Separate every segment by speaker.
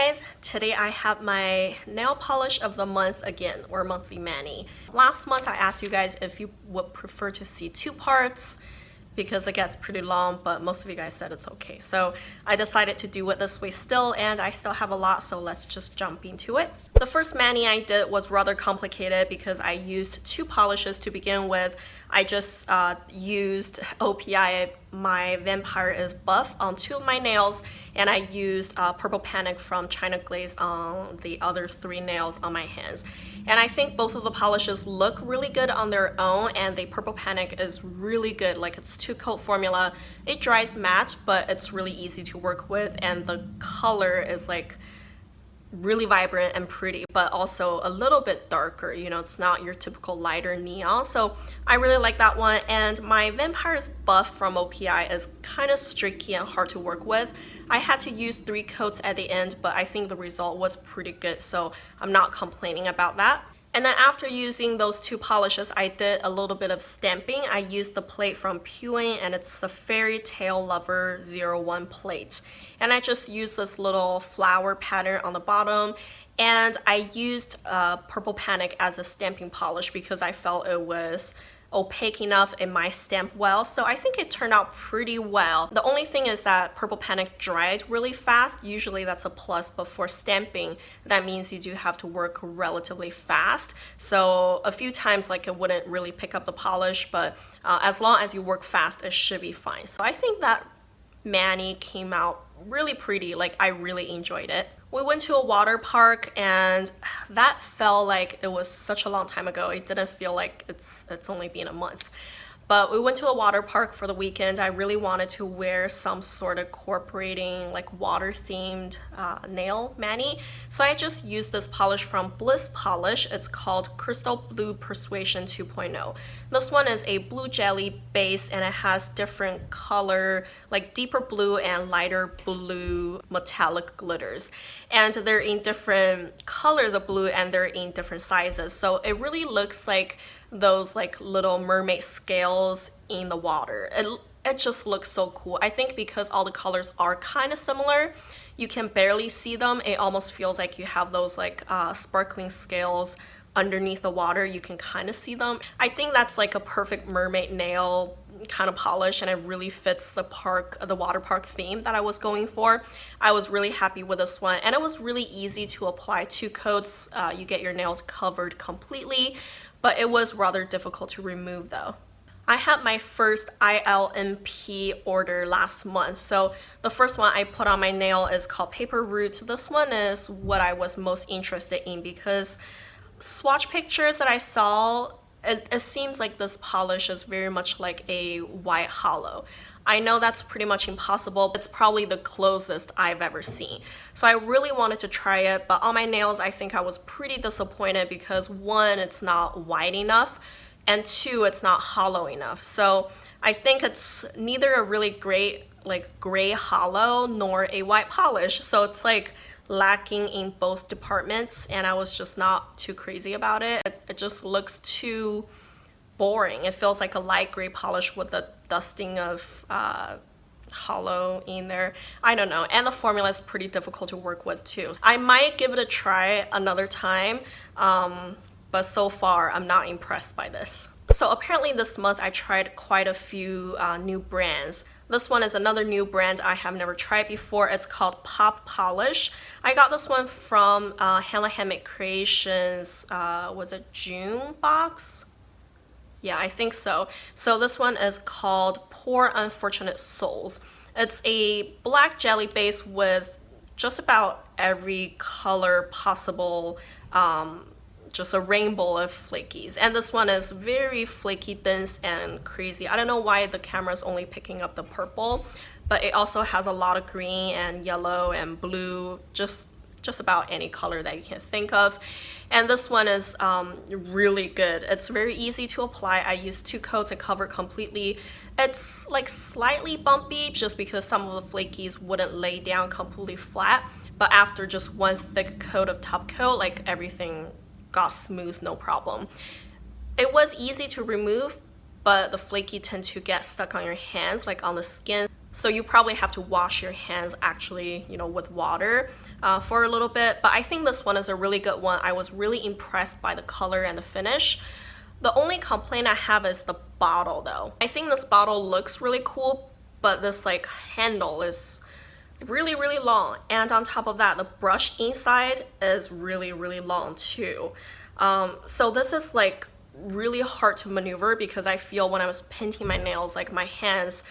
Speaker 1: guys, today I have my nail polish of the month again, or monthly mani. Last month I asked you guys if you would prefer to see 2 parts because it gets pretty long, but most of you guys said it's okay. So I decided to do it this way still, and I still have a lot, so let's just jump into it. The first mani I did was rather complicated because I used 2 polishes to begin with. I just used OPI My Vampire is Buff on 2 of my nails, and I used Purple Panic from China Glaze on the other 3 nails on my hands. And I think both of the polishes look really good on their own, and the Purple Panic is really good. Like, it's 2-coat formula. It dries matte, but it's really easy to work with, and the color is like really vibrant and pretty, but also a little bit darker. You know, it's not your typical lighter neon, so I really like that one. And my Vampire's Buff from OPI is kind of streaky and hard to work with. I had to use 3 coats at the end, but I think the result was pretty good, so I'm not complaining about that. And then after using those 2 polishes, I did a little bit of stamping. I used the plate from Pueen, and it's the Fairytale Lover 01 plate. And I just used this little flower pattern on the bottom. And I used Purple Panic as a stamping polish because I felt it was opaque enough, it might stamp well, so I think it turned out pretty well. The only thing is that Purple Panic dried really fast. Usually that's a plus, but for stamping that means you do have to work relatively fast, so a few times like it wouldn't really pick up the polish, but as long as you work fast it should be fine. So I think that mani came out really pretty. Like, I really enjoyed it. We went to a water park, and that felt like it was such a long time ago. It didn't feel like it's only been a month. But we went to a water park for the weekend. I really wanted to wear some sort of incorporating like water themed nail mani. So I just used this polish from Bliss Polish. It's called Crystal Blue Persuasion 2.0. This one is a blue jelly base, and it has different color, like deeper blue and lighter blue metallic glitters. And they're in different colors of blue, and they're in different sizes. So it really looks like those like little mermaid scales in the water. It just looks so cool. I think because all the colors are kind of similar, you can barely see them. It almost feels like you have those like sparkling scales underneath the water. You can kind of see them. I think that's like a perfect mermaid nail kind of polish, and it really fits the water park theme that I was going for. I was really happy with this one, and it was really easy to apply 2 coats. You get your nails covered completely, but it was rather difficult to remove though. I had my first ILNP order last month. So the first one I put on my nail is called Paper Roots. This one is what I was most interested in because swatch pictures that I saw, it seems like this polish is very much like a white hollow. I know that's pretty much impossible, but it's probably the closest I've ever seen. So I really wanted to try it, but on my nails I think I was pretty disappointed because 1, it's not wide enough, and 2, it's not hollow enough. So I think it's neither a really great like gray hollow nor a white polish. So it's like lacking in both departments, and I was just not too crazy about it. It just looks too boring. It feels like a light gray polish with a dusting of hollow in there. I don't know, and the formula is pretty difficult to work with too. I might give it a try another time, but so far I'm not impressed by this. So apparently this month I tried quite a few new brands. This one is another new brand I have never tried before. It's called Pop Polish. I got this one from Hannah Handmade Creations, was it June box? Yeah, I think so. So this one is called Poor Unfortunate Souls. It's a black jelly base with just about every color possible, just a rainbow of flakies. And this one is very flaky, dense, and crazy. I don't know why the camera is only picking up the purple, but it also has a lot of green and yellow and blue, just about any color that you can think of. And this one is really good. It's very easy to apply. I used 2 coats and covered completely. It's like slightly bumpy just because some of the flakies wouldn't lay down completely flat, but after just 1 thick coat of top coat, like everything got smooth, no problem. It was easy to remove, but the flaky tend to get stuck on your hands, like on the skin. So you probably have to wash your hands actually, you know, with water for a little bit. But I think this one is a really good one. I was really impressed by the color and the finish. The only complaint I have is the bottle though. I think this bottle looks really cool, but this like handle is really long, and on top of that the brush inside is really long too. So this is like really hard to maneuver because I feel when I was painting my nails, like my hands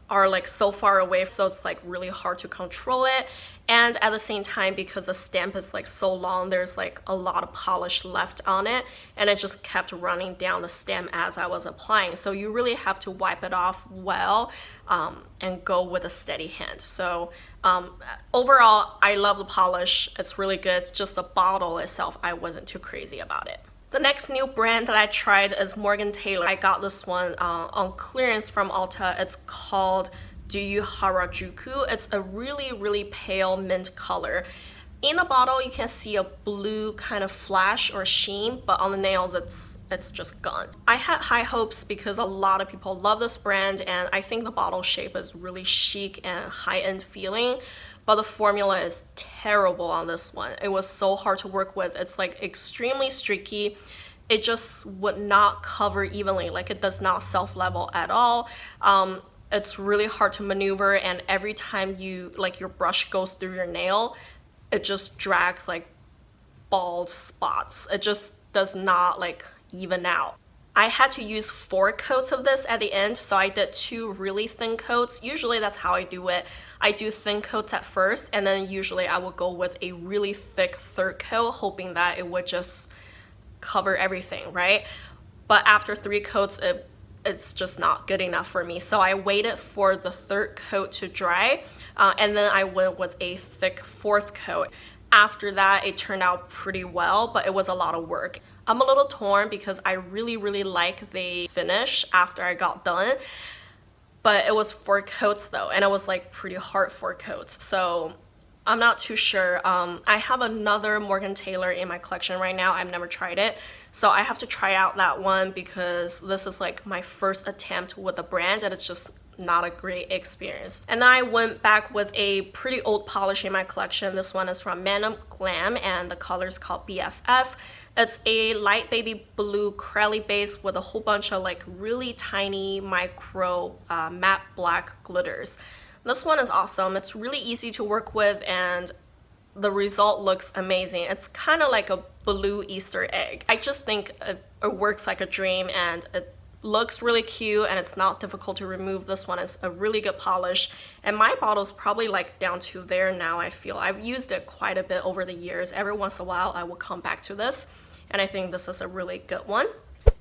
Speaker 1: are like so far away, so it's like really hard to control it. And at the same time, because the stamp is like so long, there's like a lot of polish left on it, and it just kept running down the stamp as I was applying. So you really have to wipe it off well and go with a steady hand. So overall, I love the polish. It's really good. It's just the bottle itself, I wasn't too crazy about it. The next new brand that I tried is Morgan Taylor. I got this one on clearance from Ulta. It's called Do You Harajuku. It's a really pale mint color. In the bottle, you can see a blue kind of flash or sheen, but on the nails, it's just gone. I had high hopes because a lot of people love this brand, and I think the bottle shape is really chic and high-end feeling. But the formula is terrible on this one. It was so hard to work with. It's like extremely streaky. It just would not cover evenly. Like it does not self-level at all. It's really hard to maneuver, and every time you like your brush goes through your nail, it just drags like bald spots. It just does not like even out. I had to use 4 coats of this at the end, so I did 2 really thin coats. Usually that's how I do it. I do thin coats at first, and then usually I will go with a really thick 3rd coat, hoping that it would just cover everything, right? But after 3 coats, it's just not good enough for me. So I waited for the 3rd coat to dry, and then I went with a thick 4th coat. After that, it turned out pretty well, but it was a lot of work. I'm a little torn because I really like the finish after I got done, but it was 4 coats though, and it was like pretty hard 4 coats. So I'm not too sure. I have another Morgan Taylor in my collection right now. I've never tried it, so I have to try out that one because this is like my first attempt with the brand, and it's just not a great experience. And then I went back with a pretty old polish in my collection. This one is from Glam, and the color is called BFF. It's a light baby blue Crelly base with a whole bunch of like really tiny micro matte black glitters. This one is awesome. It's really easy to work with, and the result looks amazing. It's kind of like a blue Easter egg. I just think it works like a dream, and it looks really cute, and it's not difficult to remove. This one is a really good polish, and my bottle's probably like down to there now. I feel I've used it quite a bit over the years. Every once in a while I will come back to this, and I think this is a really good one.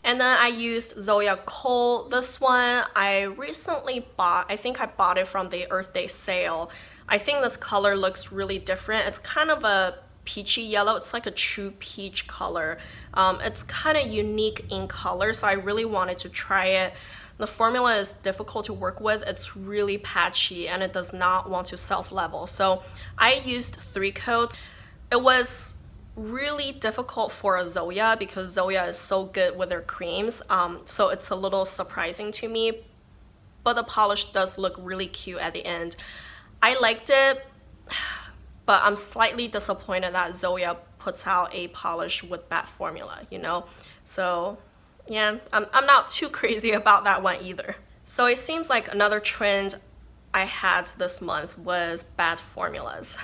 Speaker 1: And then I used Zoya Cole. This one I recently bought. I think I bought it from the Earth Day sale. I think this color looks really different. It's kind of a peachy yellow. It's like a true peach color. It's kind of unique in color, so I really wanted to try it. The formula is difficult to work with. It's really patchy, and it does not want to self-level. So I used 3 coats. It was really difficult for a Zoya because Zoya is so good with their creams, so it's a little surprising to me, but the polish does look really cute at the end. I liked it, but I'm slightly disappointed that Zoya puts out a polish with that formula, you know? So yeah, I'm not too crazy about that one either. So it seems like another trend I had this month was bad formulas.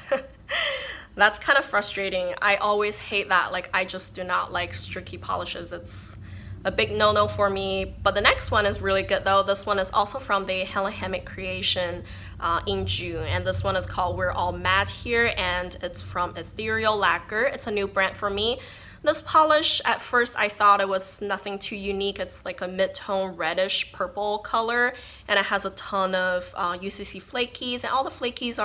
Speaker 1: That's kind of frustrating. I always hate that. Like, I just do not like streaky polishes. It's a big no-no for me. But the next one is really good though. This one is also from the Helen Hammock creation in June, and this one is called We're All Mad Here, and it's from Ethereal Lacquer. It's a new brand for me. This polish, at first I thought it was nothing too unique. It's like a mid-tone reddish purple color, and it has a ton of UCC flakies, and all the flakies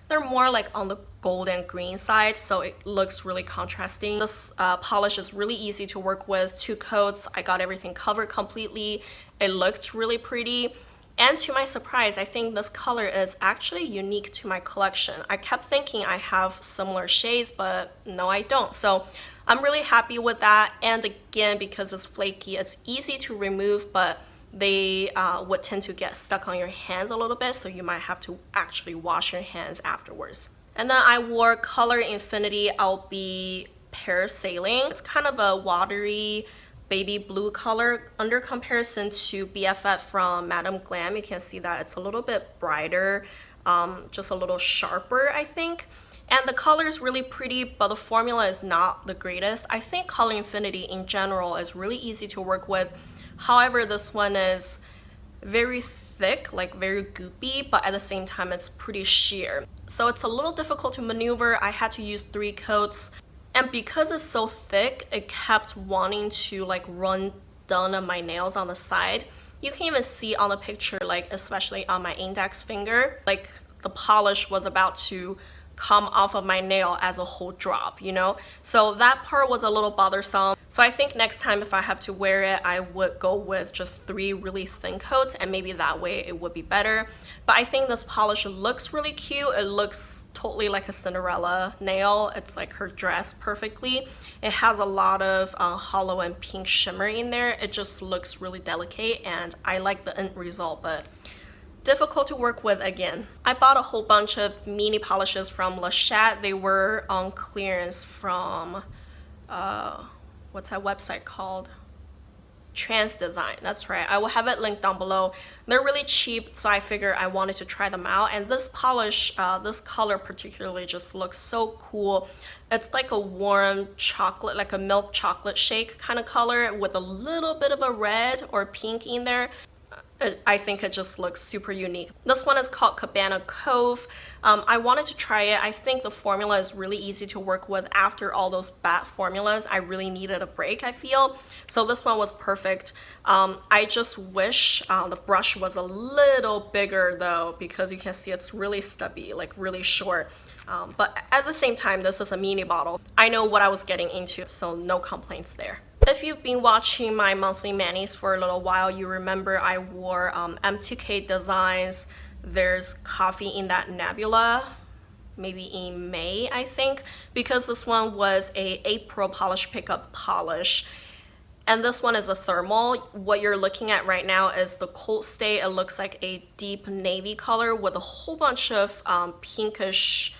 Speaker 1: they're more like on the gold and green side, so it looks really contrasting. This polish is really easy to work with. 2 coats, I got everything covered completely. It looked really pretty, and to my surprise, I think this color is actually unique to my collection. I kept thinking I have similar shades, but no, I don't. So I'm really happy with that, and again, because it's flaky, it's easy to remove, but they would tend to get stuck on your hands a little bit, so you might have to actually wash your hands afterwards. And then I wore Color Infinity I'll Be Parasailing. It's kind of a watery baby blue color under comparison to BFF from Madame Glam. You can see that it's a little bit brighter, just a little sharper, I think. And the color is really pretty, but the formula is not the greatest. I think Color Infinity in general is really easy to work with. However, this one is very thick, like very goopy, but at the same time it's pretty sheer. So it's a little difficult to maneuver. I had to use 3 coats. And because it's so thick, it kept wanting to like run down on my nails on the side. You can even see on the picture, like especially on my index finger, like the polish was about to come off of my nail as a whole drop, you know? So that part was a little bothersome. So I think next time if I have to wear it, I would go with just 3 really thin coats, and maybe that way it would be better. But I think this polish looks really cute. It looks totally like a Cinderella nail. It's like her dress perfectly. It has a lot of hollow and pink shimmer in there. It just looks really delicate, and I like the end result, but difficult to work with again. I bought a whole bunch of mini polishes from LeChat. They were on clearance from what's that website called? Trans Design. That's right. I will have it linked down below. They're really cheap, so I figured I wanted to try them out. And this polish, this color particularly, just looks so cool. It's like a warm chocolate, like a milk chocolate shake kind of color with a little bit of a red or pink in there. I think it just looks super unique. This one is called Cabana Cove. I wanted to try it. I think the formula is really easy to work with. After all those bad formulas, I really needed a break, I feel. So this one was perfect. I just wish the brush was a little bigger though, because you can see it's really stubby, like really short. But at the same time, this is a mini bottle. I know what I was getting into, so no complaints there. If you've been watching my monthly manis for a little while, you remember I wore MTK Designs There's Coffee in That Nebula, maybe in May, I think, because this one was a April polish pickup polish. And this one is a thermal. What you're looking at right now is the cold state. It looks like a deep navy color with a whole bunch of pinkish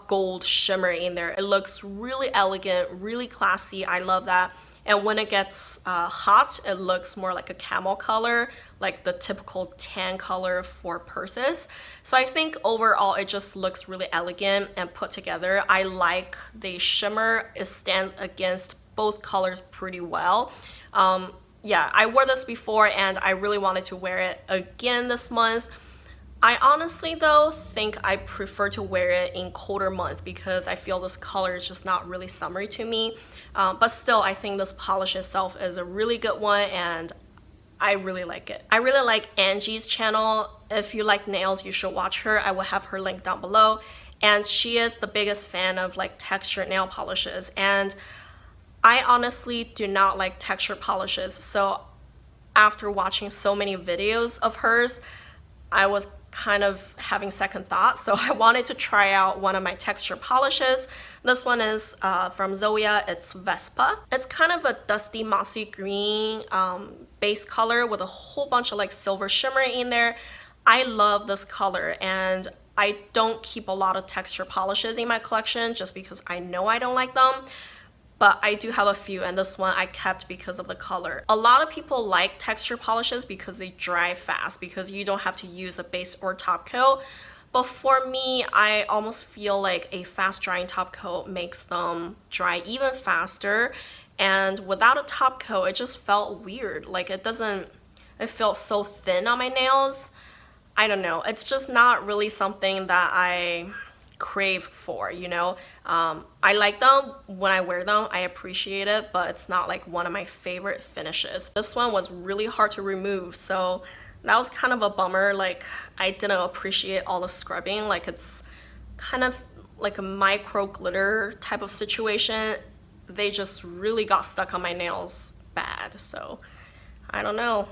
Speaker 1: gold shimmer in there. It looks really elegant, really classy. I love that. And when it gets hot, it looks more like a camel color, like the typical tan color for purses. So I think overall it just looks really elegant and put together. I like the shimmer. It stands against both colors pretty well. Yeah, I wore this before and I really wanted to wear it again this month. I honestly though think I prefer to wear it in colder month because I feel this color is just not really summery to me. But still, I think this polish itself is a really good one and I really like it. I really like Angie's channel. If you like nails, you should watch her. I will have her link down below. And she is the biggest fan of like textured nail polishes. And I honestly do not like textured polishes. So after watching so many videos of hers, I was kind of having second thoughts, so I wanted to try out one of my texture polishes. This one is from Zoya. It's Vespa. It's kind of a dusty mossy green base color with a whole bunch of like silver shimmer in there. I love this color and I don't keep a lot of texture polishes in my collection just because I know I don't like them. But I do have a few, and this one I kept because of the color. A lot of people like texture polishes because they dry fast, because you don't have to use a base or top coat. But for me, I almost feel like a fast drying top coat makes them dry even faster. And without a top coat, it just felt weird. Like it felt so thin on my nails. I don't know. It's just not really something that I crave for, you know. I like them when I wear them. I appreciate it, but it's not like one of my favorite finishes. This one was really hard to remove, so that was kind of a bummer. Like I didn't appreciate all the scrubbing. Like it's kind of like a micro glitter type of situation. They just really got stuck on my nails bad, so I don't know.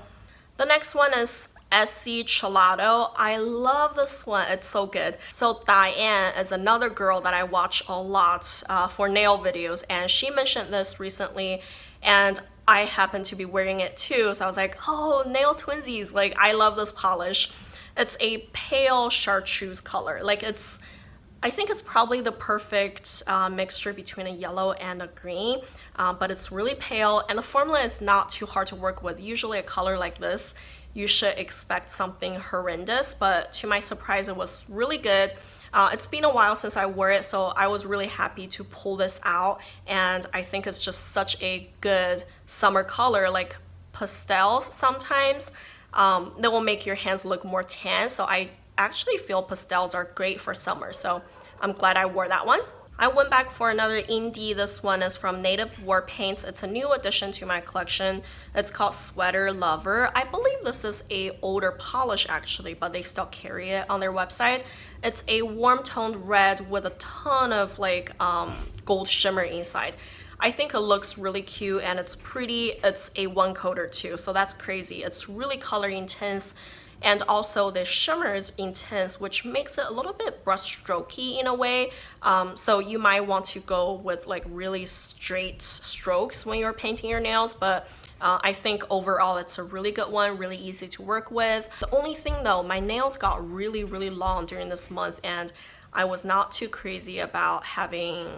Speaker 1: The next one is Essie Chillato. I love this one. It's so good. So Diane is another girl that I watch a lot for nail videos, and she mentioned this recently, and I happen to be wearing it too. So I was like, oh, nail twinsies. Like, I love this polish. It's a pale chartreuse color. Like, I think it's probably the perfect mixture between a yellow and a green, but it's really pale, and the formula is not too hard to work with. Usually a color like this, you should expect something horrendous, but to my surprise, it was really good. It's been a while since I wore it, so I was really happy to pull this out, and I think it's just such a good summer color. Like pastels sometimes, they will make your hands look more tan, so I actually feel pastels are great for summer, so I'm glad I wore that one. I went back for another indie. This one is from Native War Paints. It's a new addition to my collection. It's called Sweater Lover. I believe this is a older polish actually, but they still carry it on their website. It's a warm toned red with a ton of like gold shimmer inside. I think it looks really cute and it's pretty. It's a one coater too, so that's crazy. It's really color intense. And also the shimmer is intense, which makes it a little bit brush strokey in a way. So you might want to go with like really straight strokes when you're painting your nails, but I think overall it's a really good one, really easy to work with. The only thing though, my nails got really, really long during this month, and I was not too crazy about having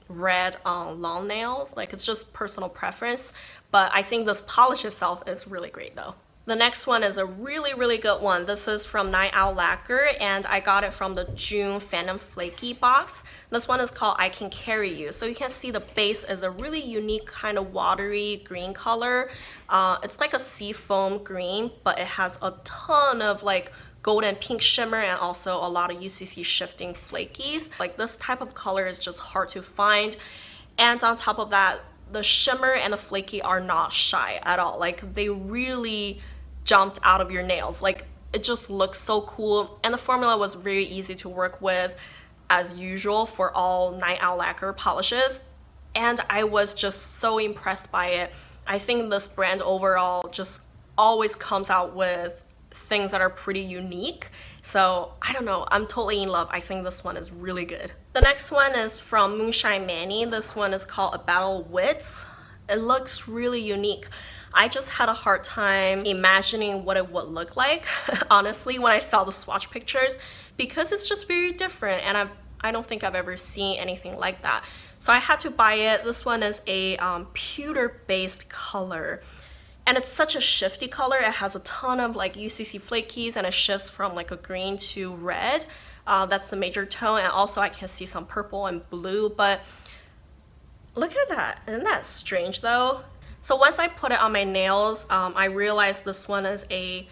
Speaker 1: red on long nails. Like, it's just personal preference, but I think this polish itself is really great though. The next one is a really, really good one. This is from Owl Lacquer, and I got it from the June Phantom Flaky box. This one is called I Can Carry You. So you can see the base is a really unique kind of watery green color. It's like a sea foam green, but it has a ton of like gold and pink shimmer and also a lot of UCC shifting flakies. Like, this type of color is just hard to find. And on top of that, the shimmer and the flaky are not shy at all. Like, they really jumped out of your nails. Like, it just looks so cool, and the formula was very easy to work with as usual for all Owl Lacquer polishes, and I was just so impressed by it. I think this brand overall just always comes out with things that are pretty unique, so I don't know, I'm totally in love. I think this one is really good. The next one is from Moonshine Manny. This one is called A Battle of Wits. It looks really unique. I just had a hard time imagining what it would look like, honestly, when I saw the swatch pictures, because it's just very different, and I don't think I've ever seen anything like that. So I had to buy it. This one is a pewter-based color, and it's such a shifty color. It has a ton of like UCC flakies, and it shifts from like a green to red. That's the major tone, and also I can see some purple and blue, but look at that. Isn't that strange though? So once I put it on my nails, I realized this one is a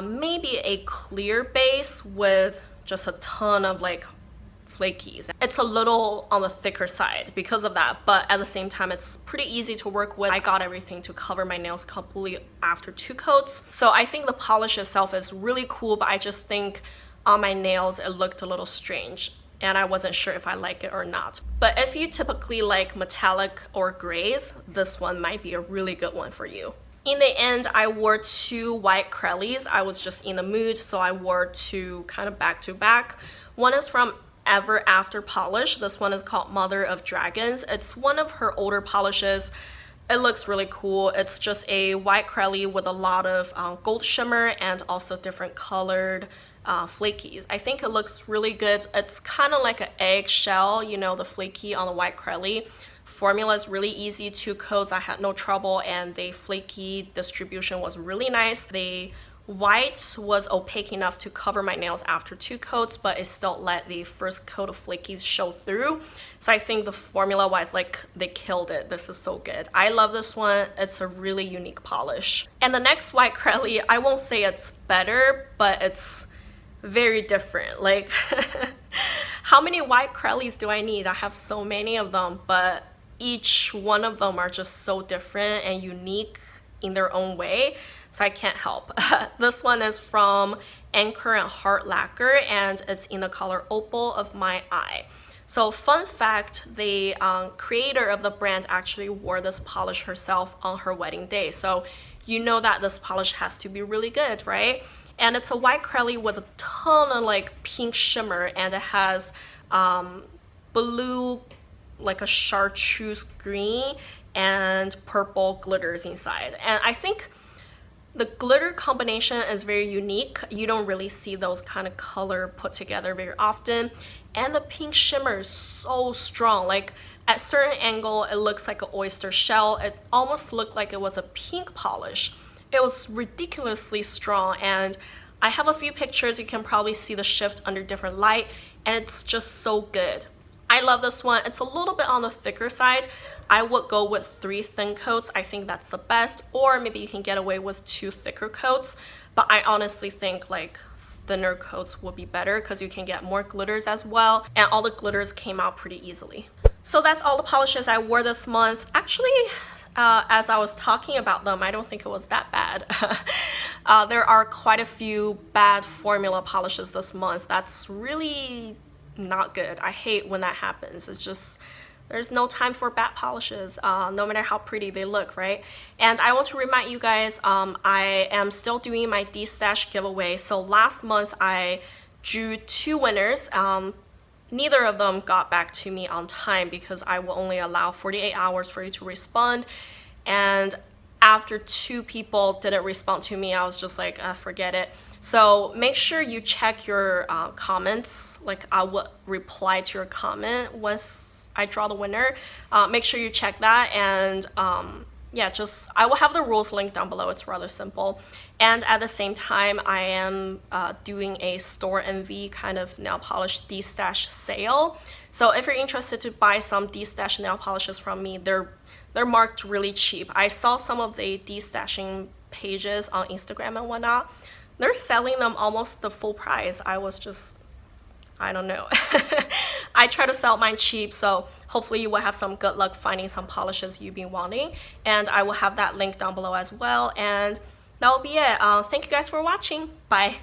Speaker 1: maybe a clear base with just a ton of like flakies. It's a little on the thicker side because of that, but at the same time it's pretty easy to work with. I got everything to cover my nails completely after 2 coats. So I think the polish itself is really cool, but I just think on my nails it looked a little strange, and I wasn't sure if I like it or not. But if you typically like metallic or grays, this one might be a really good one for you. In the end, I wore 2 white Crellies. I was just in the mood, so I wore 2 kind of back to back. One is from Ever After Polish. This one is called Mother of Dragons. It's one of her older polishes. It looks really cool. It's just a white Crelly with a lot of gold shimmer and also different colored flakies. I think it looks really good. It's kind of like an eggshell, you know, the flaky on the white Crelly. Formula is really easy, 2 coats, I had no trouble, and the flaky distribution was really nice. The white was opaque enough to cover my nails after 2 coats, but it still let the first coat of flakies show through. So I think the formula wise, like, they killed it. This is so good. I love this one. It's a really unique polish. And the next white Crelly, I won't say it's better, but it's very different. Like, how many white Crellys do I need? I have so many of them, but each one of them are just so different and unique in their own way, so I can't help. This one is from Anchor and Heart Lacquer, and it's in the color Opal of My Eye. So fun fact, the creator of the brand actually wore this polish herself on her wedding day, so you know that this polish has to be really good, right? And it's a white Crelly with a ton of like pink shimmer, and it has blue, like a chartreuse green, and purple glitters inside. And I think the glitter combination is very unique. You don't really see those kind of color put together very often. And the pink shimmer is so strong. Like at certain angle, it looks like an oyster shell. It almost looked like it was a pink polish. It was ridiculously strong, and I have a few pictures. You can probably see the shift under different light, and it's just so good. I love this one. It's a little bit on the thicker side. I would go with 3 thin coats. I think that's the best, or maybe you can get away with 2 thicker coats, but I honestly think like thinner coats would be better because you can get more glitters as well, and all the glitters came out pretty easily. So that's all the polishes I wore this month. Actually, as I was talking about them, I don't think it was that bad. There are quite a few bad formula polishes this month. That's really not good. I hate when that happens. It's just, there's no time for bad polishes, no matter how pretty they look, right? And I want to remind you guys, I am still doing my destash giveaway. So last month I drew 2 winners. Neither of them got back to me on time because I will only allow 48 hours for you to respond. And after 2 people didn't respond to me, I was just like, forget it. So make sure you check your comments. Like I will reply to your comment once I draw the winner. Make sure you check that, and yeah, just I will have the rules linked down below. It's rather simple. And at the same time, I am doing a store NV kind of nail polish destash sale. So if you're interested to buy some destash nail polishes from me, they're marked really cheap. I saw some of the destashing pages on Instagram and whatnot. They're selling them almost the full price. I was just, I don't know. I try to sell mine cheap, so hopefully you will have some good luck finding some polishes you've been wanting. And I will have that link down below as well. And that will be it. Thank you guys for watching. Bye.